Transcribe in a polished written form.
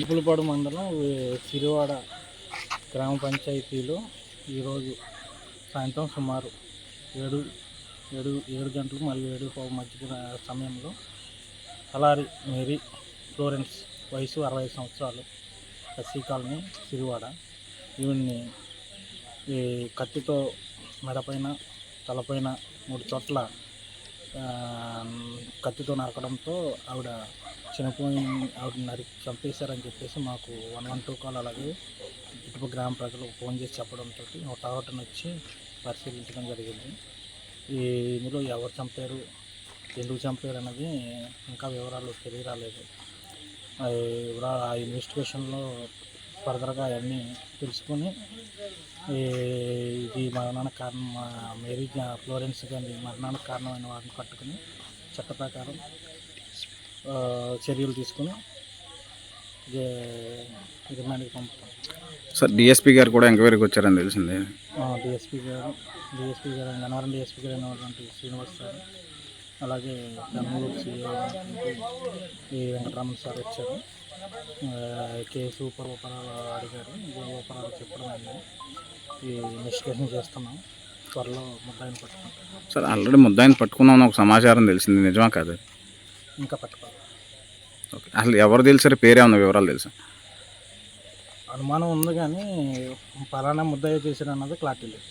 పులిపాడు మండలం సిరివాడ గ్రామ పంచాయతీలో ఈరోజు సాయంత్రం సుమారు 7 గంటలు మరియు 7:15 మధ్య సమయంలో తలారి మేరీ ఫ్లోరెన్స్ వయసు 65 సంవత్సరాలు, ఎస్సీ కాలనీ సిరివాడ. ఈవిడ్ని ఈ కత్తితో మెడపైన తలపైన 3 చోట్ల కత్తితో నరకడంతో ఆవిడ ఆవిడ చంపేశారని చెప్పేసి మాకు 112 కాల్, అలాగే ఇటుపక్క గ్రామ ప్రజలకు ఫోన్ చేసి చెప్పడంతో హుటాహుటిన వచ్చి పరిశీలించడం జరిగింది. ఇందులో ఎవరు చంపారు, ఎందుకు చంపారు అన్నది ఇంకా వివరాలు తెలియరాలేదు. ఆ ఇన్వెస్టిగేషన్లో ఫర్దర్గా అవన్నీ తెలుసుకొని ఇది మరణానికి కారణం మేరీ ఫ్లోరెన్స్ గారి మరణానికి కారణమైన వారిని పట్టుకుని చట్ట ప్రకారం చర్యలు తీసుకుని రిమాండ్కి పంపుతాం. సార్, డిఎస్పీ గారు కూడా ఎంక్వైరీకి వచ్చారని తెలిసింది. డిఎస్పీ గారు గన్నవరం డిఎస్పీ గారు అయినటువంటి శ్రీనివాస్ సార్, అలాగే కర్నూలు సిఐ వెంకటరామన్ సార్ వచ్చారు. కేసు ఉపరాలు అడిగారు, ఉపరాలు చెప్పడం అయింది. ఈ ఇన్వెస్టిగేషన్ చేస్తున్నాం. త్వరలో ముద్దాయిని పట్టుకుంటాం. సార్, ఆల్రెడీ ముద్దాయిని పట్టుకున్నామని ఒక సమాచారం తెలిసింది, నిజమా కాదు? ఇంకా పట్టుకోవాలి. ఓకే, అసలు ఎవరు తెలిసారు, పేరేమన్నా వివరాలు తెలుసా? అనుమానం ఉంది కానీ పలానా ముద్దాయి చేశారు అన్నది క్లారిటీ లేదు.